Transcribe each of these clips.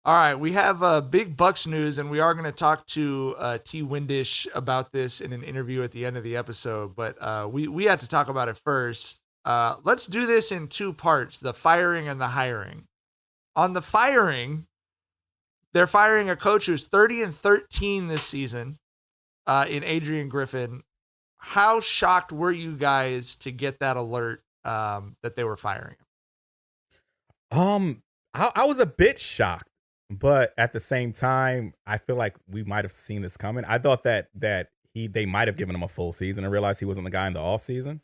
All right, we have big Bucks news, and we are going to talk to T. Windish about this in an interview at the end of the episode. But we had to talk about it first. Let's do this in two parts: the firing and the hiring. On the firing, they're firing a coach who's 30-13 this season in Adrian Griffin. How shocked were you guys to get that alert that they were firing him? I was a bit shocked. But at the same time, I feel like we might have seen this coming. I thought that they might have given him a full season and realized he wasn't the guy in the off season.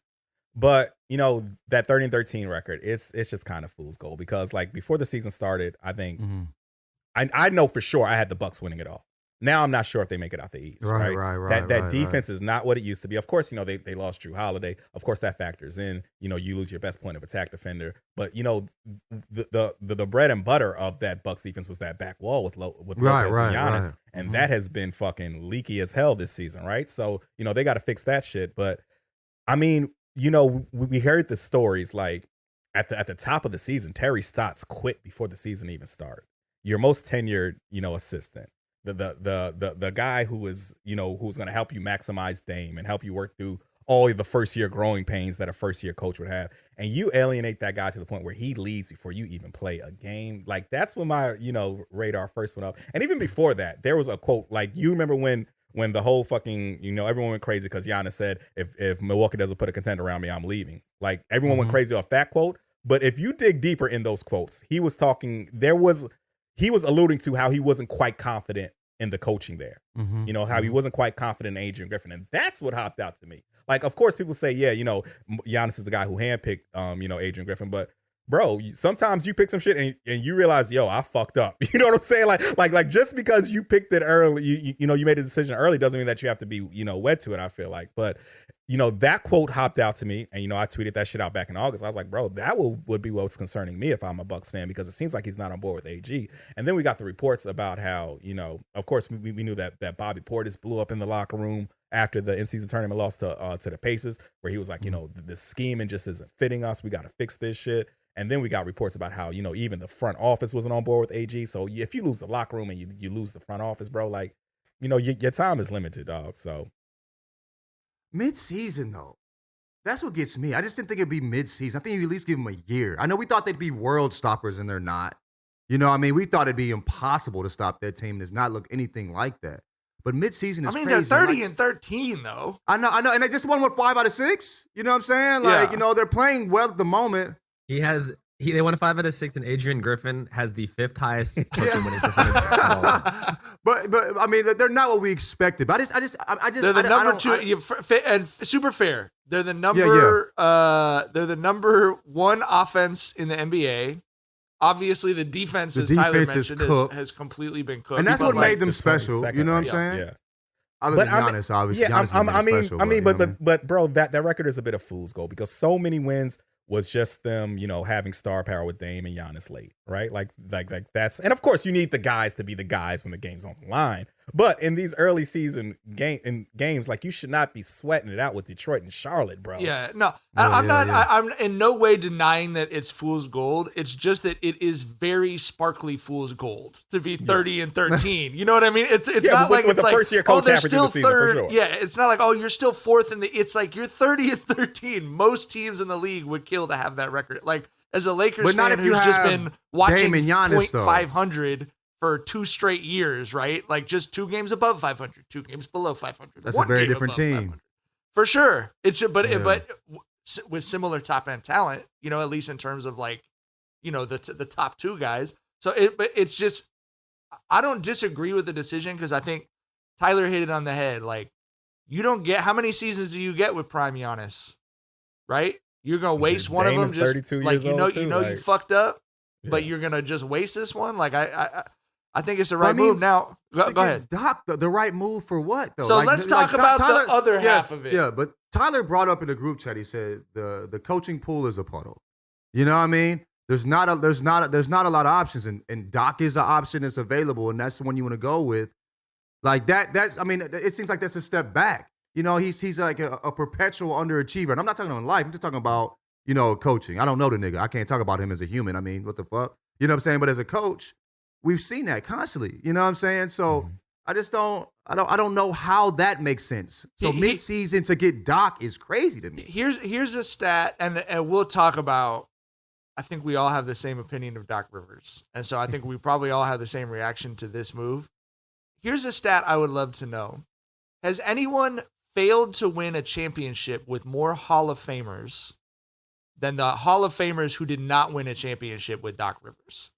But that 30-13 record, it's just kind of fool's gold because like before the season started, I think I know for sure I had the Bucks winning it all. Now I'm not sure if they make it out the East. Right. That defense is not what it used to be. Of course, they lost Drew Holiday. Of course, that factors in. You lose your best point of attack defender. But the bread and butter of that Bucks defense was that back wall with Lopez and Giannis, and that has been fucking leaky as hell this season, right? So they got to fix that shit. But I mean, we heard the stories like at the top of the season, Terry Stotts quit before the season even started. Your most tenured assistant. The guy who is who's going to help you maximize Dame and help you work through all the first year growing pains that a first year coach would have, and you alienate that guy to the point where he leaves before you even play a game. Like that's when my radar first went up. And even before that, there was a quote like you remember when the whole fucking everyone went crazy because Giannis said if Milwaukee doesn't put a contender around me, I'm leaving. Like everyone went crazy off that quote. But if you dig deeper in those quotes, he was alluding to how he wasn't quite confident in the coaching there. How he wasn't quite confident in Adrian Griffin. And that's what hopped out to me. Like, of course, people say, yeah, Giannis is the guy who handpicked, Adrian Griffin. But, bro, sometimes you pick some shit and you realize, yo, I fucked up. You know what I'm saying? Like just because you picked it early, you made a decision early doesn't mean that you have to be, wed to it, I feel like. But, that quote hopped out to me. And, I tweeted that shit out back in August. I was like, bro, that would be what's concerning me if I'm a Bucks fan, because it seems like he's not on board with AG. And then we got the reports about how, of course, we knew that Bobby Portis blew up in the locker room after the in-season tournament loss to the Pacers, where he was like, the scheming just isn't fitting us. We got to fix this shit. And then we got reports about how, even the front office wasn't on board with AG. So if you lose the locker room and you lose the front office, bro, like, your time is limited, dog. So. Mid-season, though. That's what gets me. I just didn't think it'd be mid-season. I think you at least give them a year. I know we thought they'd be world stoppers, and they're not. We thought it'd be impossible to stop that team. Does not look anything like that. But mid-season is crazy. They're 30-13, though. I know. And they just won, 5 out of 6? You know what I'm saying? Like, they're playing well at the moment. They won 5 out of 6, and Adrian Griffin has the 5th highest coaching winning percentage of all. But I mean, they're not what we expected. But I just they're the number two, and super fair. They're the number they're the number 1 offense in the NBA. Obviously, the defense, as Tyler mentioned, has completely been cooked. And that's what made them special. You know what I'm saying? Yeah. Other than Giannis, obviously. But bro, that record is a bit of fool's gold because so many wins was just them, having star power with Dame and Giannis late, right? Like that's, and of course you need the guys to be the guys when the game's on the line. But in these early season games, like you should not be sweating it out with Detroit and Charlotte, bro. Yeah, no, I'm in no way denying that it's fool's gold. It's just that it is very sparkly fool's gold to be 30-13. You know what I mean? It's not like it's like first year coach they're still third. Sure. Yeah, it's not like you're still 4th in the. It's like you're 30-13. Most teams in the league would kill to have that record. Like as a Lakers fan who's just been watching .500 for 2 straight years, right? Like just 2 games above 500, 2 games below 500. That's a very different team. 500. For sure. But with similar top end talent, at least in terms of like, the top 2 guys. So it's just, I don't disagree with the decision because I think Tyler hit it on the head. Like you don't get, how many seasons do you get with prime Giannis? Right? You're going to waste one of them just like, you fucked up, but you're going to just waste this one. Like I think it's the right move. Now, go ahead. Doc, the right move for what, though? So let's talk about Tyler, the other half of it. Yeah, but Tyler brought up in the group chat, he said the coaching pool is a puddle. You know what I mean? There's not a lot of options, and Doc is an option that's available, and that's the one you want to go with. Like that I mean, it seems like that's a step back. He's like a perpetual underachiever. And I'm not talking about life. I'm just talking about, coaching. I don't know the nigga. I can't talk about him as a human. I mean, what the fuck? You know what I'm saying? But as a coach, we've seen that constantly. You know what I'm saying? So Mhm. I don't know how that makes sense. So mid-season to get Doc is crazy to me. Here's a stat, and we'll talk about. I think we all have the same opinion of Doc Rivers, and so I think we probably all have the same reaction to this move. Here's a stat I would love to know: has anyone failed to win a championship with more Hall of Famers than the Hall of Famers who did not win a championship with Doc Rivers?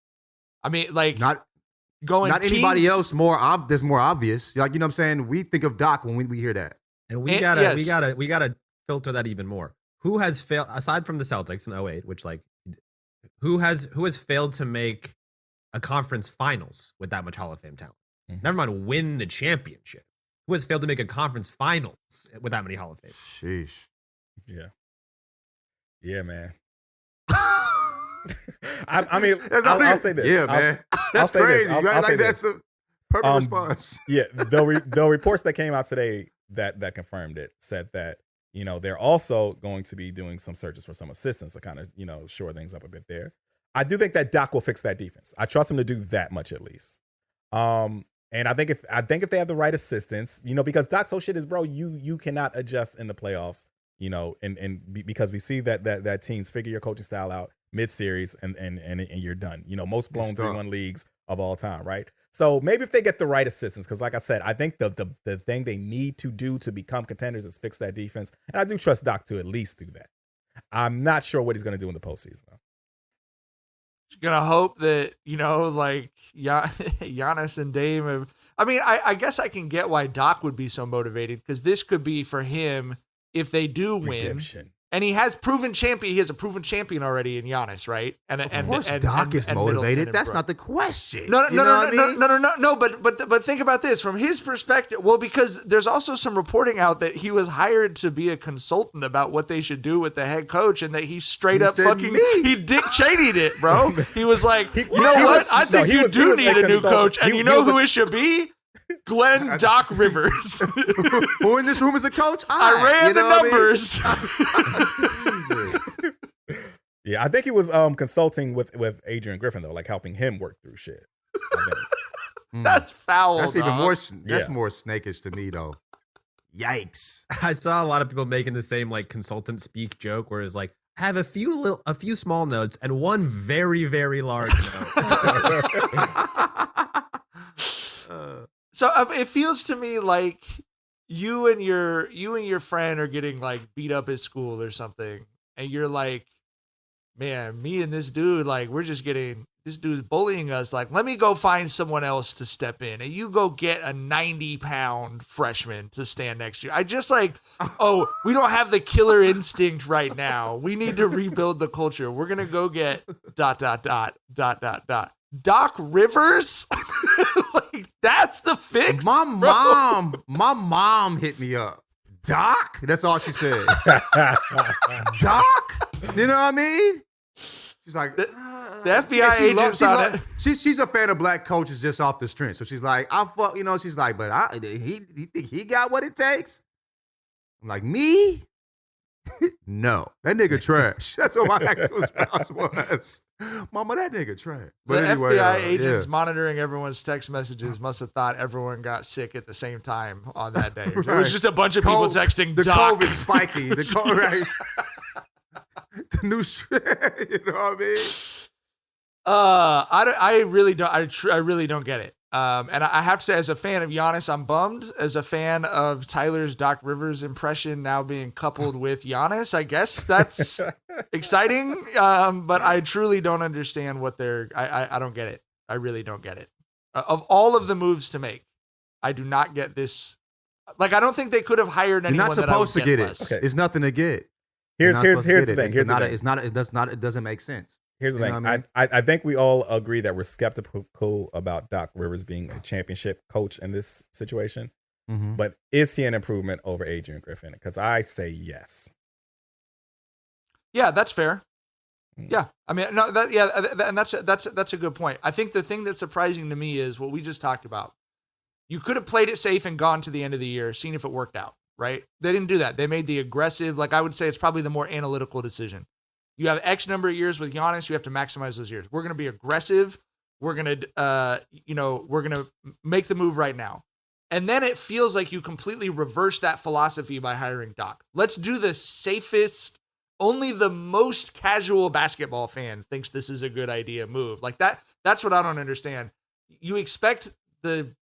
I mean, like Not anybody teams- else that's more obvious. Like, you know what I'm saying? We think of Doc when we hear that. And we gotta filter that even more. Who has failed aside from the Celtics in 08, which like who has failed to make a conference finals with that much Hall of Fame talent? Mhm. Never mind win the championship. Who has failed to make a conference finals with that many Hall of Fame? Sheesh. Yeah, man. I mean, I'll say this. Yeah, man. I'll That's say this. crazy. I'll Right? say Like, this. that's the perfect response. Yeah, the reports that came out today that confirmed it said that, you know, they're also going to be doing some searches for some assistants to kind of, you know, shore things up a bit there. I do think that Doc will fix that defense. I trust him to do that much at least. And I think if they have the right assistants, you know, because Doc's whole shit is, bro, you cannot adjust in the playoffs, you know, because we see that teams figure your coaching style out mid-series and you're done. You know, most blown 3-1 leagues of all time, right? So maybe if they get the right assistants, because like I said, I think the thing they need to do to become contenders is fix that defense. And I do trust Doc to at least do that. I'm not sure what he's going to do in the postseason, though. Gonna hope that, you know, like Giannis and Dame have, I mean, I guess I can get why Doc would be so motivated, because this could be for him if they do win. Redemption. And he has proven champion. He has a proven champion already in Giannis, right? And Of course, Doc is motivated. That's not the question. No. But But think about this from his perspective. Well, because there's also some reporting out that he was hired to be a consultant about what they should do with the head coach, and that he straight up said fucking me. he Dick Cheney'd it, bro. He was like, you know what? I think he you was do a need a new consultant. coach, and He you know was who it should be? Glenn Doc Rivers. who in this room is a coach? I ran the numbers. Jesus. Yeah, I think he was consulting with Adrian Griffin, though, like helping him work through shit. That's foul. That's even dog. more. That's Yeah. more snakish to me, though. Yikes! I saw a lot of people making the same like consultant speak joke where it's like, I have a few small notes and one very, very large note. So it feels to me like you and your friend are getting like beat up at school or something, and you're like, man, me and this dude, like, this dude's bullying us. Like, let me go find someone else to step in, and you go get a 90-pound freshman to stand next to you. I just like, oh, we don't have the killer instinct right now. We need to rebuild the culture. We're gonna go get ... Doc Rivers. Like, that's the fix. My bro. mom hit me up. Doc? That's all she said. Doc? You know what I mean? She's like, The FBI agents on it. She's a fan of black coaches just off the strength. So she's like, she's like, but he think he got what it takes? I'm like, me? No. That nigga trash. That's what my actual response was. Mama, that nigga trash. But The anyway, FBI agents yeah. monitoring everyone's text messages must have thought everyone got sick at the same time on that day. It Right. was just a bunch of people texting the Doc. COVID spiky. The COVID, right? The new shit. You know what I mean? I really don't. I really don't get it. And I have to say, as a fan of Giannis, I'm bummed. As a fan of Tyler's Doc Rivers impression now being coupled with Giannis, I guess that's exciting. But I truly don't understand what I don't get it. I really don't get it. Of all of the moves to make, I do not get this. Like, I don't think they could have hired anyone. You're not supposed to get it. less. Okay. It's nothing to get. Here's You're not supposed to the get thing. it. Here's the thing. It doesn't make sense. Here's the You thing. know what I think we all agree that we're skeptical about Doc Rivers being a championship coach in this situation. Mm-hmm. But is he an improvement over Adrian Griffin? Because I say yes. Yeah, that's fair. Yeah, I mean, no, and that's a good point. I think the thing that's surprising to me is what we just talked about. You could have played it safe and gone to the end of the year, seen if it worked out, right? They didn't do that. They made the aggressive, like I would say, it's probably the more analytical decision. You have X number of years with Giannis, you have to maximize those years. We're going to be aggressive. we're going to make the move right now. And then it feels like you completely reverse that philosophy by hiring Doc. Let's do the safest, only the most casual basketball fan thinks this is a good idea move. Like that's what I don't understand. You expect the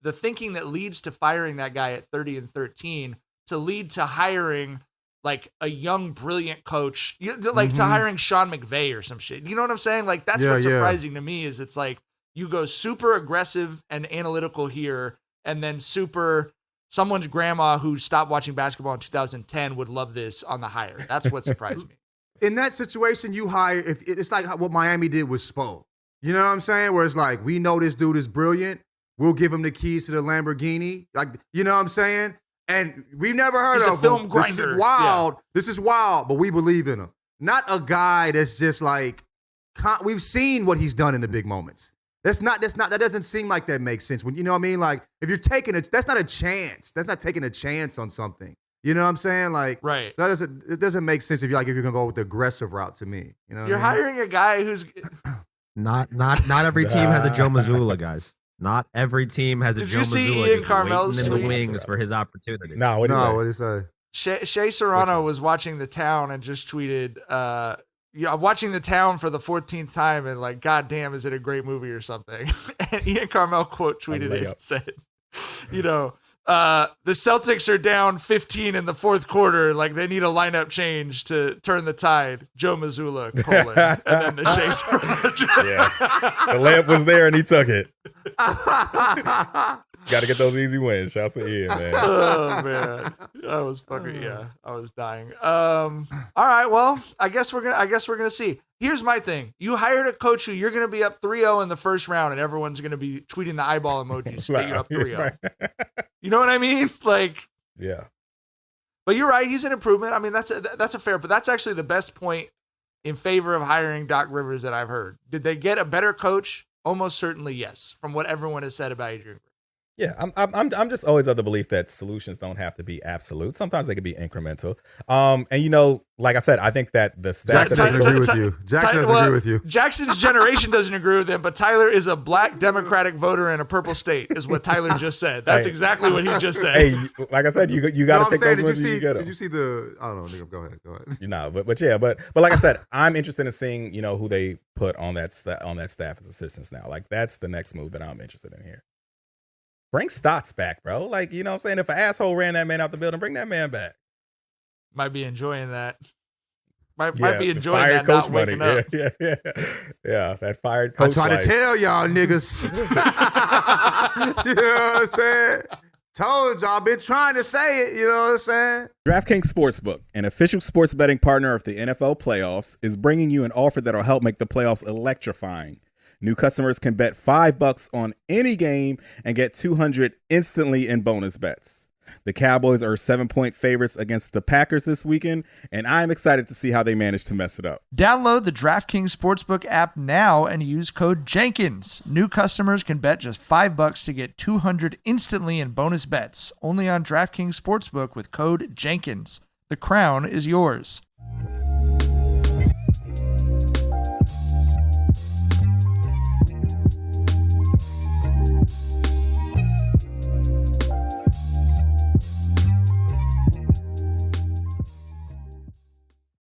thinking that leads to firing that guy at 30-13 to lead to hiring like a young, brilliant coach, like to hiring Sean McVay or some shit. You know what I'm saying? Like that's what's surprising to me is it's like you go super aggressive and analytical here, and then someone's grandma who stopped watching basketball in 2010 would love this on the hire. That's what surprised me. In that situation, you hire, if it's like what Miami did with Spo. You know what I'm saying? Where it's like, we know this dude is brilliant. We'll give him the keys to the Lamborghini. Like, you know what I'm saying? And we've never heard He's of a film him. grinder. This is wild. Yeah. This is wild, but we believe in him. Not a guy that's just like, we've seen what he's done in the big moments. That doesn't seem like that makes sense. When, you know what I mean? Like, if you're taking that's not a chance. That's not taking a chance on something. You know what I'm saying? Like, right. It doesn't make sense if you're going to go with the aggressive route to me. You know what you're I mean? hiring a guy who's not every team has a Joe Mazzulla, guys. Not every team has a Did Joe you see Mazzulla Ian just Carmel's waiting in the tweet? wings for his opportunity. No, what did he say? Shea Serrano was watching The Town and just tweeted, I'm watching The Town for the 14th time and like, God damn, is it a great movie or something? And Ian Carmel quote tweeted it and said, the Celtics are down 15 in the fourth quarter. Like they need a lineup change to turn the tide. Joe Mazzulla, : and then the Shea Serrano. Yeah. The layup was there and he took it. Got to get those easy wins. Shouts to Ian, man. Oh man, I was I was dying. All right, well, I guess we're gonna see. Here's my thing: you hired a coach who you're gonna be up 3-0 in the first round, and everyone's gonna be tweeting the eyeball emojis that you're up 3-0. You know what I mean? Like, yeah. But you're right; he's an improvement. I mean, that's a fair, but that's actually the best point in favor of hiring Doc Rivers that I've heard. Did they get a better coach? Almost certainly, yes. From what everyone has said about Adrian Griffin. Yeah, I'm just always of the belief that solutions don't have to be absolute. Sometimes they can be incremental. And like I said, I think that the staff Jackson doesn't agree with you. Jackson doesn't agree with you. Jackson's generation doesn't agree with him, but Tyler is a black Democratic voter in a purple state, is what Tyler just said. That's exactly what he just said. Hey, like I said, you got to take those wins when you get them. Did you see the? I don't know, nigga. Go ahead. But like I said, I'm interested in seeing who they put on that staff as assistants now. Like that's the next move that I'm interested in here. Bring Stotts back, bro. Like, you know what I'm saying? If an asshole ran that man out the building, bring that man back. Might be enjoying that. Might be enjoying fired that coach not waking money. up. Yeah, that fired coach. I'm trying life. to tell y'all niggas. You know what I'm saying? Told y'all, been trying to say it. You know what I'm saying? DraftKings Sportsbook, an official sports betting partner of the NFL playoffs, is bringing you an offer that'll help make the playoffs electrifying. New customers can bet $5 on any game and get $200 instantly in bonus bets. The Cowboys are 7-point favorites against the Packers this weekend, and I'm excited to see how they manage to mess it up. Download the DraftKings Sportsbook app now and use code Jenkins. New customers can bet just $5 to get $200 instantly in bonus bets. Only on DraftKings Sportsbook with code Jenkins. The crown is yours.